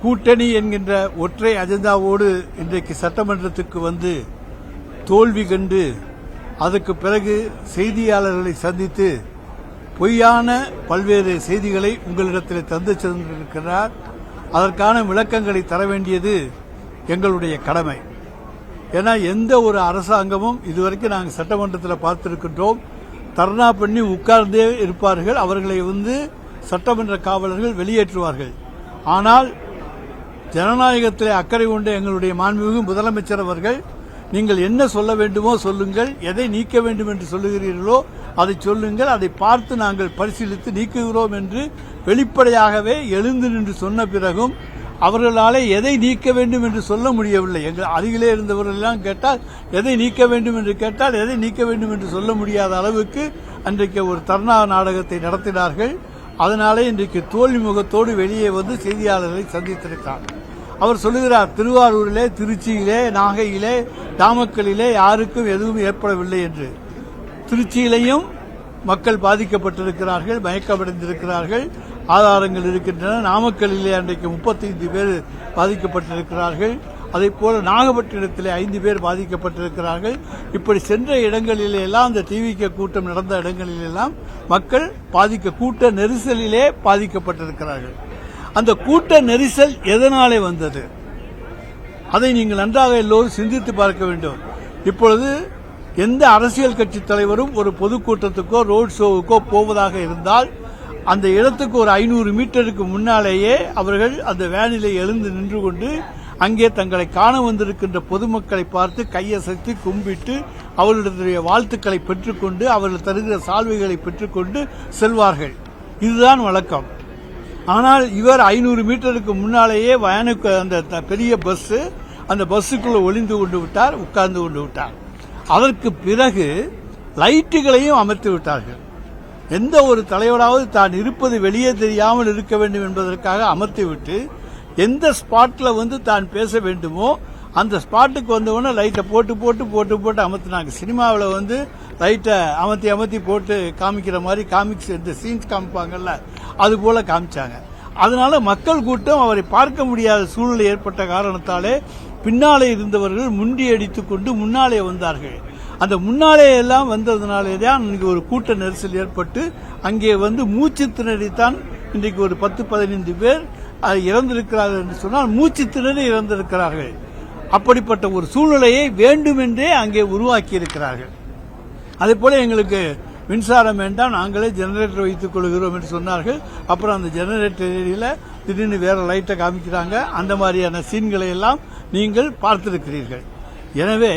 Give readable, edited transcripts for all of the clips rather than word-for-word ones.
கூட்டணி என்கின்ற ஒற்றை அஜெண்டாவோடு இன்றைக்கு சட்டமன்றத்துக்கு வந்து தோல்வி கண்டு அதற்கு பிறகு செய்தியாளர்களை சந்தித்து பொய்யான பல்வேறு செய்திகளை உங்களிடத்தில் தந்து சென்றிருக்கிறார். அதற்கான விளக்கங்களை தர வேண்டியது எங்களுடைய கடமை. ஏன்னா எந்த ஒரு அரசாங்கமும் இதுவரைக்கும் நாங்கள் சட்டமன்றத்தில் பார்த்திருக்கின்றோம், தர்ணா பண்ணி உட்கார்ந்தே இருப்பார்கள், அவர்களை சட்டமன்ற காவலர்கள் வெளியேற்றுவார்கள். ஆனால் ஜனநாயகத்தில் அக்கறை கொண்ட எங்களுடைய மாண்புமிகு முதலமைச்சர் அவர்கள், நீங்கள் என்ன சொல்ல வேண்டுமோ சொல்லுங்கள், எதை நீக்க வேண்டும் என்று சொல்லுகிறீர்களோ அதை சொல்லுங்கள், அதை பார்த்து நாங்கள் பரிசீலித்து நீக்குகிறோம் என்று வெளிப்படையாகவே எழுந்து நின்று சொன்ன பிறகும் அவர்களாலே எதை நீக்க வேண்டும் என்று சொல்ல முடியவில்லை. எங்கள் அருகிலே இருந்தவர்கள் எல்லாம் கேட்டால் எதை நீக்க வேண்டும் என்று கேட்டால் எதை நீக்க வேண்டும் என்று சொல்ல முடியாத அளவுக்கு அன்றைக்கு ஒரு தர்ணா நாடகத்தை நடத்தினார்கள். அதனாலே இன்றைக்கு தோல்வி முகத்தோடு வெளியே செய்தியாளர்களை சந்தித்திருக்கிறார். அவர் சொல்லுகிறார், திருவாரூரிலே, திருச்சியிலே, நாகையிலே, நாமக்கலிலே யாருக்கும் எதுவும் ஏற்படவில்லை என்று. திருச்சியிலையும் மக்கள் பாதிக்கப்பட்டிருக்கிறார்கள், மயக்கமடைந்திருக்கிறார்கள், ஆதாரங்கள் இருக்கின்றன. நாமக்கல்லிலே அன்றைக்கு 35 பேர் பாதிக்கப்பட்டிருக்கிறார்கள். அதேபோல நாகப்பட்டினத்திலே 5 பேர் பாதிக்கப்பட்டிருக்கிறார்கள். இப்படி சென்ற இடங்களிலே எல்லாம், அந்த டிவிக்கு கூட்டம் நடந்த இடங்களிலெல்லாம் மக்கள் கூட்ட நெரிசலிலே பாதிக்கப்பட்டிருக்கிறார்கள். அந்த கூட்ட நெரிசல் எதனாலே வந்தது? அதை நீங்கள் நன்றாக எல்லோரும் சிந்தித்து பார்க்க வேண்டும். இப்பொழுது எந்த அரசியல் கட்சி தலைவரும் ஒரு பொதுக்கூட்டத்துக்கோ ரோட் ஷோவுக்கோ போவதாக இருந்தால் அந்த இடத்துக்கு ஒரு 500 மீட்டருக்கு முன்னாலேயே அவர்கள் அந்த வேனிலே எழுந்து நின்று கொண்டு அங்கே தங்களை காண வந்திருக்கின்ற பொதுமக்களை பார்த்து கையசைத்து கும்பிட்டு அவர்களுடைய வாழ்த்துக்களை பெற்றுக்கொண்டு அவர்கள் தருகிற சால்வைகளை பெற்றுக்கொண்டு செல்வார்கள். இதுதான் வழக்கம். ஆனால் இவர் 500 மீட்டருக்கு முன்னாலேயே வயனுக்கு அந்த பெரிய பஸ், அந்த பஸ்ஸுக்குள்ள ஒளிந்து கொண்டு விட்டார், உட்கார்ந்து கொண்டு விட்டார். அதற்கு பிறகு லைட்டுகளையும் அமர்த்தி விட்டார்கள். எந்த ஒரு தலைவராவது தான் இருப்பது வெளியே தெரியாமல் இருக்க வேண்டும் என்பதற்காக அமர்த்திவிட்டு எந்த ஸ்பாட்ல தான் பேச வேண்டுமோ அந்த ஸ்பாட்டுக்கு வந்தவொடனே லைட்டை போட்டு போட்டு போட்டு போட்டு அமர்த்தினாங்க. சினிமாவில் லைட்டை அமர்த்தி அமர்த்தி போட்டு காமிக்கிற மாதிரி காமிக்ஸ் இந்த சீன்ஸ் காமிப்பாங்கல்ல, அது போல காமிச்சாங்க. அதனால மக்கள் கூட்டம் அவரை பார்க்க முடியாத சூழ்நிலை ஏற்பட்ட காரணத்தாலே பின்னாலே இருந்தவர்கள் முண்டி அடித்துக் கொண்டு முன்னாலே வந்தார்கள். அந்த முன்னாலே எல்லாம் வந்ததுனாலே தான் இன்றைக்கு ஒரு கூட்ட நெரிசல் ஏற்பட்டு அங்கே மூச்சு திணறித்தான் இன்றைக்கு ஒரு 10-15 பேர் இறந்திருக்கிறார்கள் என்று சொன்னால் மூச்சு திணறி இறந்திருக்கிறார்கள். அப்படிப்பட்ட ஒரு சூழ்நிலையை வேண்டுமென்றே அங்கே உருவாக்கி இருக்கிறார்கள். அதே போல எங்களுக்கு மின்சாரம் வேண்டாம், நாங்களே ஜெனரேட்டர் வைத்துக் கொள்கிறோம் என்று சொன்னார்கள். அப்புறம் அந்த ஜெனரேட்டர் ஏரியில திடீர்னு வேற லைட்டை காமிக்கிறாங்க. அந்த மாதிரியான சீன்களை எல்லாம் நீங்கள் பார்த்திருக்கிறீர்கள். எனவே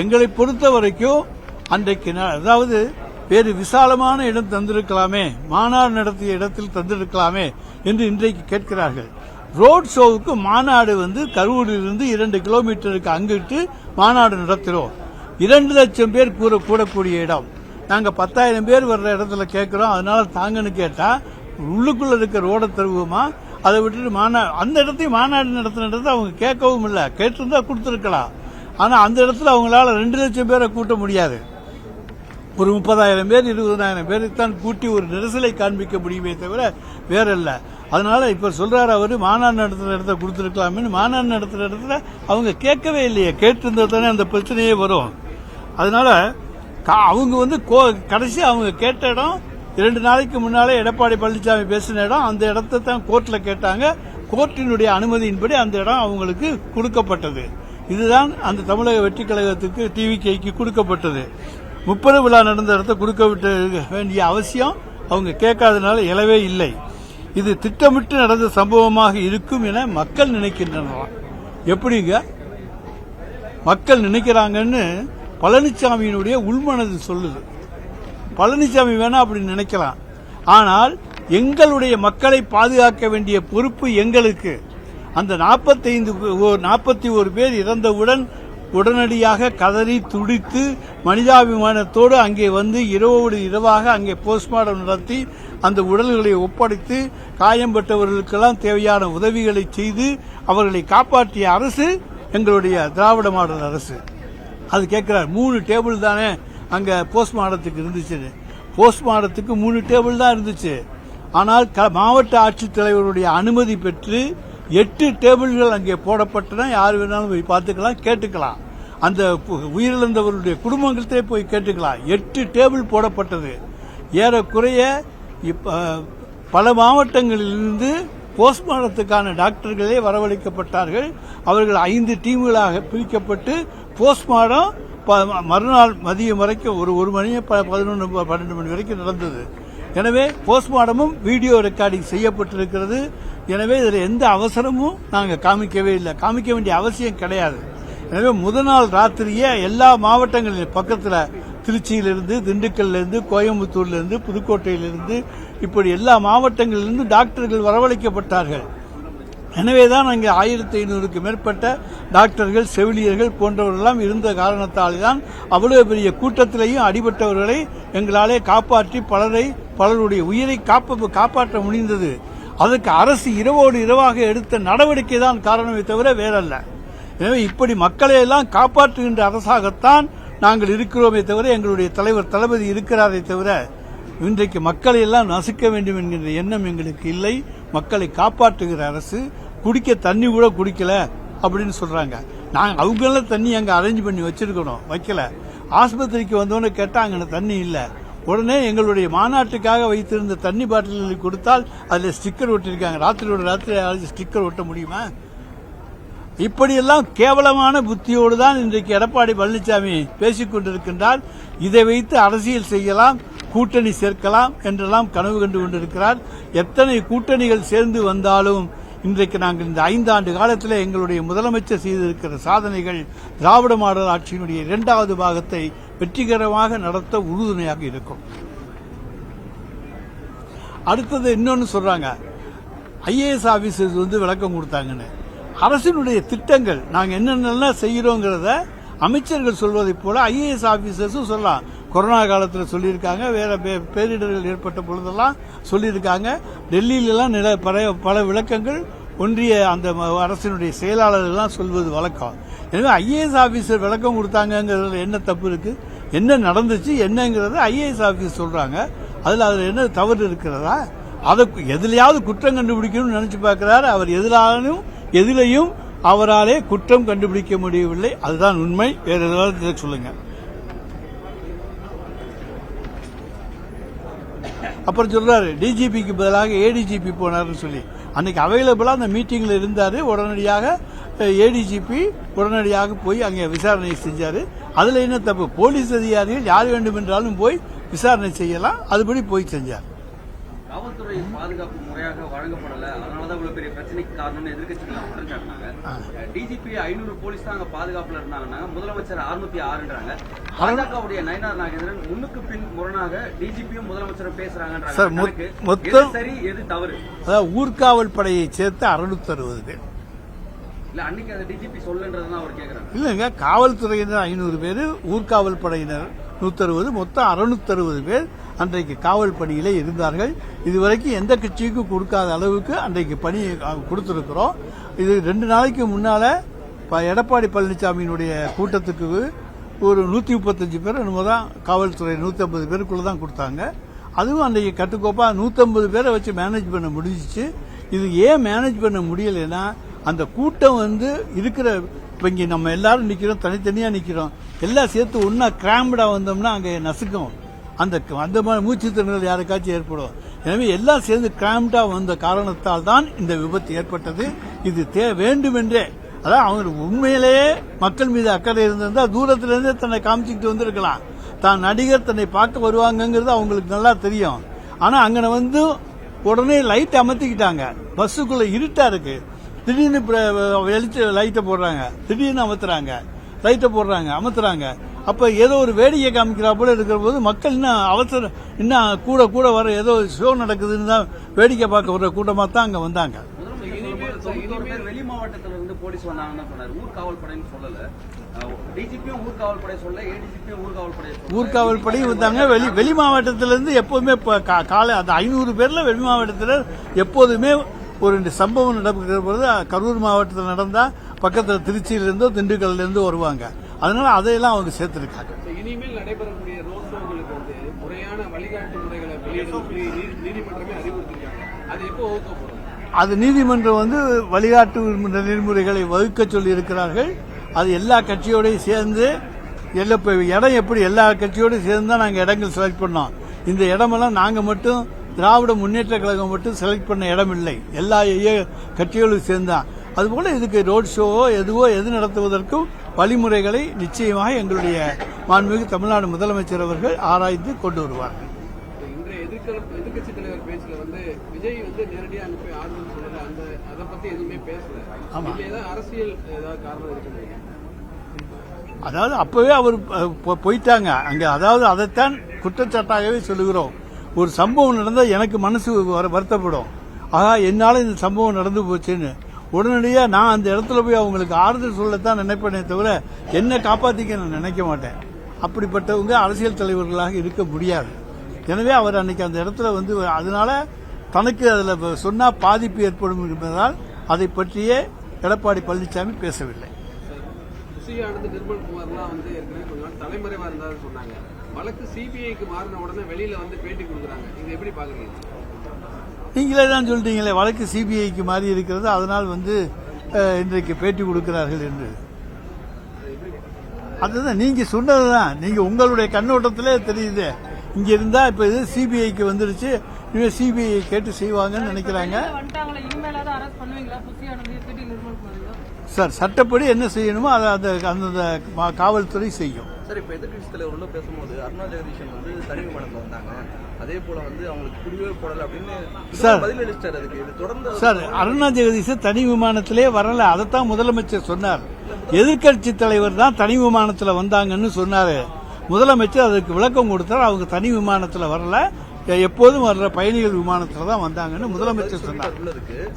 எங்களை பொறுத்த வரைக்கும் அன்றைக்கு அதாவது வேறு விசாலமான இடம் தந்திருக்கலாமே, மாநாடு நடத்திய இடத்தில் தந்திருக்கலாமே என்று இன்றைக்கு கேட்கிறார்கள். ரோட் ஷோவுக்கு மாநாடு கரூரிலிருந்து 2 கிலோமீட்டருக்கு அங்கிட்டு மாநாடு நடத்துகிறோம். 2 லட்சம் பேர் கூடக்கூடிய இடம். நாங்க 10,000 பேர் வர்ற இடத்துல கேட்கிறோம். அதனால தாங்கன்னு கேட்டா உள்ளுக்குள்ள இருக்க ரோட தருவோமா, அதை விட்டுட்டு அந்த இடத்தையும் மாநாடு நடத்தினதை அவங்க கேட்கவும் இல்லை. கேட்டிருந்தா கொடுத்திருக்கலாம். ஆனா அந்த இடத்துல அவங்களால 2 லட்சம் பேரை கூட்ட முடியாது. ஒரு 30,000 பேர் 20,000 பேருக்கு தான் கூட்டி ஒரு நெரிசலை காண்பிக்க முடியுமே தவிர வேற இல்ல. அதனால இப்ப சொல்றாரு அவரு, மாநாடு நடத்துற இடத்த கொடுத்திருக்கலாமே. மாநாடு நடத்துற இடத்துல அவங்க கேட்கவே இல்லையே. கேட்டிருந்தா தானே அந்த பிரச்சனையே வரும். அதனால அவங்க கடைசி அவங்க கேட்ட இடம் 2 நாளைக்கு முன்னாலே எடப்பாடி பழனிசாமி பேசின இடம். அந்த இடத்தை தான் கோர்ட்ல கேட்டாங்க. கோர்ட்டினுடைய அனுமதியின்படி அந்த இடம் அவங்களுக்கு கொடுக்கப்பட்டது. இதுதான் அந்த தமிழக வெற்றி கழகத்துக்கு டிவிக்கு கொடுக்கப்பட்டது. 30 விழா நடந்த இடத்தை கொடுக்க வேண்டிய அவசியம் அவங்க கேட்காதனால எழவே இல்லை. இது திட்டமிட்டு நடந்த சம்பவமாக இருக்கும் என மக்கள் நினைக்கின்றனர். எப்படிங்க மக்கள் நினைக்கிறாங்கன்னு பழனிசாமியினுடைய உள்மனது சொல்லுது. பழனிசாமி வேணா அப்படி நினைக்கலாம். ஆனால் எங்களுடைய மக்களை பாதுகாக்க வேண்டிய பொறுப்பு எங்களுக்கு. அந்த 41 பேர் இறந்தவுடன் உடனடியாக கதறி துடித்து மனிதாபிமானத்தோடு அங்கே இரவோடு இரவாக அங்கே போஸ்ட்மார்ட்டம் நடத்தி அந்த உடல்களை ஒப்படைத்து காயம்பட்டவர்களுக்கெல்லாம் தேவையான உதவிகளை செய்து அவர்களை காப்பாற்றிய அரசு எங்களுடைய திராவிட மாடல் அரசு. அது கேட்கிறார், 3 டேபிள் தானே அங்க போஸ்ட்மார்ட்டத்துக்கு இருந்துச்சு. போஸ்ட்மார்ட்டத்துக்கு 3 டேபிள் தான் இருந்துச்சு. ஆனால் மாவட்ட ஆட்சித்தலைவருடைய அனுமதி பெற்று 8 டேபிள்கள் அங்கே போடப்பட்டன. யார் வேணாலும் போய் பார்த்துக்கலாம், கேட்டுக்கலாம். அந்த உயிரிழந்தவர்களுடைய குடும்பங்களே போய் கேட்டுக்கலாம். 8 டேபிள் போடப்பட்டது. ஏறக்குறைய பல மாவட்டங்களிலிருந்து போஸ்ட்மார்ட்டத்துக்கான டாக்டர்களே வரவழைக்கப்பட்டார்கள். அவர்கள் 5 டீம்களாக பிரிக்கப்பட்டு போஸ்ட்மார்ட்டம் மறுநாள் மதியம் வரைக்கும் ஒரு மணி 11-12 மணி வரைக்கும் நடந்தது. எனவே போஸ்ட்மார்ட்டமும் வீடியோ ரெக்கார்டிங் செய்யப்பட்டிருக்கிறது. எனவே இதில் எந்த அவசரமும் நாங்கள் காமிக்கவே இல்லை, காமிக்க வேண்டிய அவசியம் கிடையாது. எனவே முதல் நாள் ராத்திரியே எல்லா மாவட்டங்களிலும் பக்கத்தில் திருச்சியிலிருந்து, திண்டுக்கல்லிருந்து, கோயம்புத்தூர்லிருந்து, புதுக்கோட்டையிலிருந்து இப்படி எல்லா மாவட்டங்களிலிருந்து டாக்டர்கள் வரவழைக்கப்பட்டார்கள். எனவேதான் அங்கே 1500க்கு மேற்பட்ட டாக்டர்கள், செவிலியர்கள் போன்றவர்களெல்லாம் இருந்த காரணத்தால் தான் அவ்வளவு பெரிய கூட்டத்திலேயும் அடிபட்டவர்களை எங்களாலே காப்பாற்றி பலருடைய உயிரை காப்பாற்ற முடிந்தது. அதற்கு அரசு இரவோடு இரவாக எடுத்த நடவடிக்கை தான் காரணமே தவிர வேறல்ல. எனவே இப்படி மக்களை எல்லாம் காப்பாற்றுகின்ற அரசாகத்தான் நாங்கள் இருக்கிறோமே தவிர, எங்களுடைய தலைவர் தளபதி இருக்கிறாரே தவிர, இன்றைக்கு மக்களை எல்லாம் நசுக்க வேண்டும் என்கின்ற எண்ணம் எங்களுக்கு இல்லை. மக்களை காப்பாற்றுகிற அரசு. குடிக்க தண்ணி கூட குடிக்கல அப்படின்னு சொல்றாங்க. நாங்கள் அவங்கள தண்ணி அங்கே அரேஞ்ச் பண்ணி வச்சிருக்கணும், வைக்கல. ஆஸ்பத்திரிக்கு வந்தோன்னு கேட்டால் அங்கே தண்ணி இல்லை. உடனே எங்களுடைய மாநாட்டுக்காக வைத்திருந்த தண்ணி பாட்டில்களை கொடுத்தால் அதில் ஸ்டிக்கர் ஒட்டிருக்காங்க. ராத்திரி ஸ்டிக்கர் ஒட்ட முடியுமா? இப்படியெல்லாம் கேவலமான புத்தியோடு தான் இன்றைக்கு எடப்பாடி பழனிசாமி பேசிக் கொண்டிருக்கின்றார். இதை வைத்து அரசியல் செய்யலாம், கூட்டணி சேர்க்கலாம் என்றெல்லாம் கனவு கண்டு கொண்டிருக்கிறார். எத்தனை கூட்டணிகள் சேர்ந்து வந்தாலும் இன்றைக்கு நாங்கள் இந்த 5 ஆண்டு காலத்தில் எங்களுடைய முதலமைச்சர் செய்திருக்கிற சாதனைகள் திராவிட மாடல் ஆட்சியினுடைய 2வது பாகத்தை வெற்றிகரமாக நடத்த உறுதுணையாக இருக்கும். அடுத்தது இன்னொன்னு சொல்றாங்க, IAS ஆபீசர்ஸ் விளக்கம் கொடுத்தாங்கன்னு. அரசினுடைய திட்டங்கள் நாங்கள் என்னென்னலாம் செய்கிறோங்கிறத அமைச்சர்கள் சொல்வதை போல IAS ஆபீசர்ஸும் சொல்லலாம். கொரோனா காலத்தில் சொல்லியிருக்காங்க, வேற பேரிடர்கள் ஏற்பட்ட பொழுதெல்லாம் சொல்லியிருக்காங்க. டெல்லியிலலாம் பல விளக்கங்கள் ஒன்றிய அந்த அரசினுடைய செயலாளர்கள்லாம் சொல்வது வழக்கம். எனவே IAS ஆபீசர் விளக்கம் கொடுத்தாங்கிறதுல என்ன தப்பு இருக்கு? என்ன நடந்துச்சு என்னங்கிறத IAS ஆபீசர் சொல்றாங்க. அதில் என்ன தவறு இருக்கிறதா? அதை எதிலையாவது குற்றம் கண்டுபிடிக்கணும்னு நினைச்சு பார்க்கிறார் அவர். எதிலையும் அவராலே குற்றம் கண்டுபிடிக்க முடியவில்லை. அதுதான் உண்மை. வேற ஏதாவது சொல்லுங்க. அப்புறம் சொல்றாரு டிஜிபிக்கு பதிலாக ADGP போனார்னு சொல்லி. அன்னைக்கு அவைலபிளா அந்த மீட்டிங்ல இருந்தாரு. உடனடியாக ADGP உடனடியாக போய் அங்கே விசாரணை செஞ்சாரு. அதுல என்ன தப்பு? போலீஸ் அதிகாரிகள் யார் வேண்டுமென்றாலும் போய் விசாரணை செய்யலாம். அதுபடி போய் செஞ்சார். காவல்துறை பாதுகாப்பு முறையாக வழங்கப்படல, அதனாலதான் இவ்வளவு பெரிய பிரச்சனைக்கு காரணம்னு எதிர்க்கட்சிகள் குற்றம் சாட்டினாங்க. டிஜிபி 500 போலீஸ் தான் அங்க பாதுகாப்புல இருந்தாங்கன்னா முதலமைச்சர் 606ன்றாங்க. பாஜகவுடைய நயனார் நாகேந்திரன் முன்னுக்கு பின் முரணாக டிஜிபியும் முதலமைச்சரும் பேசுறாங்கன்றாங்க. சரி, எது தவறு? ஊர்காவல் படையை சேர்த்து 660 பேர் இல்ல, அன்னைக்கு அந்த டிஜிபி சொல்லன்றதுதான் அவர் கேக்குறாங்க. இல்லங்க, காவல்துறையினர் 500 பேர், ஊர்காவல் படையினர் 160, மொத்தம் 660 பேர் அன்றைக்கு காவல் பணியிலே இருந்தார்கள். இதுவரைக்கும் எந்த கட்சிக்கும் கொடுக்காத அளவுக்கு அன்றைக்கு பணி கொடுத்திருக்கிறோம். இது 2 நாளைக்கு முன்னால எடப்பாடி பழனிசாமியினுடைய கூட்டத்துக்கு ஒரு 135 பேர் என்னமோதான் காவல்துறை 150 பேருக்குள்ள தான் கொடுத்தாங்க. அதுவும் அன்றைக்கு கட்டுக்கோப்பா 150 பேரை வச்சு மேனேஜ் பண்ண முடிஞ்சிச்சு. இது ஏன் மேனேஜ் பண்ண முடியலைன்னா, அந்த கூட்டம் இருக்கிற இங்க நம்ம எல்லாரும் நிக்கிறோம், தனித்தனியா நிக்கிறோம், எல்லாம் சேர்த்து ஒன்னா கிராம்டா வந்தோம்னா அங்க நசுக்கும். அந்த மாதிரி மூச்சு திணறல் யாருக்காச்சும் ஏற்படும். எனவே எல்லாம் சேர்ந்து கிராம்டா வந்த காரணத்தால் தான் இந்த விபத்து ஏற்பட்டது. இது வேண்டுமென்றே, அதான் அவங்க உண்மையிலேயே மக்கள் மீது அக்கறை இருந்திருந்தா தூரத்திலிருந்தே தன்னை காமிச்சுக்கிட்டு வந்திருக்கலாம். தான் நடிகர் தன்னை பார்க்க வருவாங்கிறது அவங்களுக்கு நல்லா தெரியும். ஆனா அங்க உடனே லைட் அமர்த்திக்கிட்டாங்க. பஸ்ஸுக்குள்ள இருட்டா இருக்கு, திடீர்னு லைட்டை போடுறாங்க, திடீர்னு லைட்டை போடுறாங்க, அமர்த்துறாங்க. அப்ப ஏதோ ஒரு வேடிக்கை காமிக்கிறா போல இருக்கிற போது மக்கள் இன்னும் கூட வர ஏதோ ஷோ நடக்குதுன்னு தான் வேடிக்கை பார்க்க வர்ற கூட்டமா தான் அங்க வந்தாங்க. வெளி மாவட்டத்துல இருந்து போலீஸ் வந்தாங்கன்னு சொன்னாரு. ஊர்காவல் படைன்னு சொல்லல. டிஜிபியும் ஊர்காவல் படை சொல்ல, ADGPயும் ஊர்காவல் படை வந்தாங்க. வெளி மாவட்டத்திலிருந்து எப்போதுமே காலை அந்த 500 பேர்ல வெளி மாவட்டத்தில் எப்போதுமே ஒரு 2 சம்பவம் நடக்கிற பொழுது கரூர் மாவட்டத்தில் நடந்தா பக்கத்தில் திருச்சியிலிருந்தோ திண்டுக்கல்ல இருந்து வருவாங்க. அதனால அதையெல்லாம் அவங்க சேர்த்திருக்காங்க. இனிமேல் நடைபெறக்கூடிய ரோட் ஷோங்களுக்கு முறையான வழிகாட்டு முறைகளை வெளியிட நீதிமன்றமே அறிவுறுத்திருக்காங்க. அது எப்போ வகுக்கப்படும்? அது நீதிமன்றம் வந்து வழிகாட்டு நெறிமுறைகளை வகுக்க சொல்லி இருக்கிறார்கள். அது எல்லா கட்சியோடையும் சேர்ந்து இப்ப இடம் எப்படி எல்லா கட்சியோடையும் சேர்ந்து தான் நாங்கள் இடங்கள் செலக்ட் பண்ணோம். இந்த இடமெல்லாம் நாங்கள் மட்டும் திராவிட முன்னேற்ற கழகம் மட்டும் செலக்ட் பண்ண இடம் இல்லை, எல்லா கட்சிகளும் சேர்ந்தான். அதுபோல இதுக்கு ரோட் ஷோவோ எது நடத்துவதற்கும் வழிமுறைகளை நிச்சயமாக எங்களுடைய மாண்புமிகு தமிழ்நாடு முதலமைச்சர் அவர்கள் ஆராய்ந்து கொண்டு வருவார்கள். இன்றைய எதிர்க்கட்சி தலைவர் பேச்சுல வந்து விஜய் வந்து நேரடியாக அங்க போய் ஆறுதல் சொல்லல, அதை பத்தி எதுவுமே பேசல. ஆமா. ஏதாவது அரசியல் ஏதாவது காரணம் இருக்கு? அதாவது அப்பவே அவர் போயிட்டாங்க அங்க. அதாவது அதைத்தான் குற்றச்சாட்டாகவே சொல்லுகிறோம். ஒரு சம்பவம் நடந்தால் எனக்கு மனசு வருத்தப்படும். ஆகா, என்னால இந்த சம்பவம் நடந்து போச்சுன்னு உடனடியாக நான் அந்த இடத்துல போய் அவங்களுக்கு ஆறுதல் சொல்லத்தான் நினைப்பேனே தவிர என்னை காப்பாற்றிக்க நான் நினைக்க மாட்டேன். அப்படிப்பட்டவங்க அரசியல் தலைவர்களாக இருக்க முடியாது. எனவே அவர் அன்னைக்கு அந்த இடத்துல வந்து அதனால தனக்கு அதில் சொன்னா பாதிப்பு ஏற்படும் என்பதால் அதை பற்றியே எடப்பாடி பழனிசாமி பேசவில்லை. புசியானது நிர்மல்குமார்லாம் வந்து ஏற்கனவே கொஞ்ச நாள் தலைமறைவா இருந்தாலும் சொன்னாங்க. வழக்கு சிபிஐக்கு மாறின உடனே வெளியில வந்து பேட்டி கொடுக்குறாங்க. நீங்க எப்படி பாக்குறீங்க? நீங்களே தான் சொல்லிட்டீங்களே, வழக்கு சிபிஐக்கு மாறி இருக்கிறது, அதனால் வந்து இன்றைக்கு பேட்டி கொடுக்கிறார்கள் என்று. அதுதான் நீங்க சொன்னதுதான், நீங்க உங்களுடைய கண்ணோட்டத்திலே தெரியுது. இங்க இருந்தா இப்ப இது சிபிஐக்கு வந்துருச்சு, இவங்க சிபிஐ கேட்டு செய்வாங்கன்னு நினைக்கிறாங்க. சார், சட்டப்படி என்ன செய்யணுமோ அதை அந்த காவல்துறை செய்யும். சார், இப்ப எதிர்கட்சி தலைவர் பேசும்போது அருணா ஜெகதீஷன் வந்து தனி விமானத்தில் வந்தாங்க, அதே போல வந்து அவங்களுக்கு குடிவே போடல அப்படின்னு சார் பதிலளிச்சார். அதுக்கு இது தொடர்ந்து சார், அருணா ஜெகதீஷன் தனி விமானத்திலே வரல, அதைத்தான் முதலமைச்சர் சொன்னார். எதிர்கட்சி தலைவர் தான் தனி விமானத்தில் வந்தாங்கன்னு சொன்னாரு. முதலமைச்சர் அதுக்கு விளக்கம் கொடுத்தார். அவங்க தனி விமானத்தில் வரல, எப்போதும் வர்ற பயணிகள் விமானத்துல தான் வந்தாங்கன்னு முதலமைச்சர் சொன்னார்.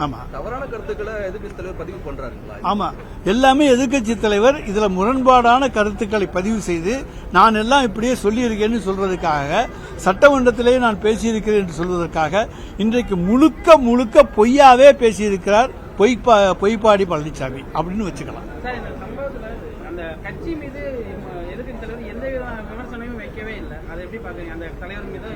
ஆமா, தவறான கருத்துக்களை எதிர்கட்சி தலைவர் பதிவு பண்றாரு. ஆமா, எல்லாமே எதிர்கட்சி தலைவர் இதுல முரண்பாடான கருத்துக்களை பதிவு செய்து நான் எல்லாம் இப்படியே சொல்லியிருக்கேன்னு சொல்றதுக்காக, சட்டமன்றத்திலேயே நான் பேசியிருக்கிறேன் என்று சொல்வதற்காக இன்றைக்கு முழுக்க பொய்யாவே பேசியிருக்கிறார் பொய்ப்பாடி பழனிசாமி அப்படின்னு வச்சுக்கலாம். அந்த கட்சி மீது எதிர்க்கட்சி தலைவர் எந்த விமர்சனமும் வைக்கவே இல்லை. அதை எப்படி பாக்குறீங்க? அந்த தலைவர் மீது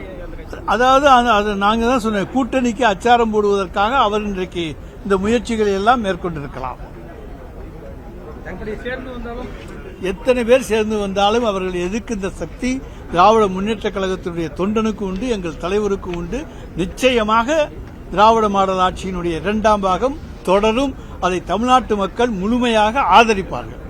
அதாவது அது நாங்க தான் சொன்னோம், கூட்டணிக்கு அச்சாரம் போடுவதற்காக அவர் இன்றைக்கு இந்த முயற்சிகளை எல்லாம் மேற்கொண்டிருக்கலாம். எத்தனை பேர் சேர்ந்து வந்தாலும் அவர்கள் எதிர்க்கின்ற சக்தி திராவிட முன்னேற்ற கழகத்தினுடைய தொண்டனுக்கு உண்டு, எங்கள் தலைவருக்கு உண்டு. நிச்சயமாக திராவிட மாடல் ஆட்சியினுடைய இரண்டாம் பாகம் தொடரும். அதை தமிழ்நாட்டு மக்கள் முழுமையாக ஆதரிப்பார்கள்.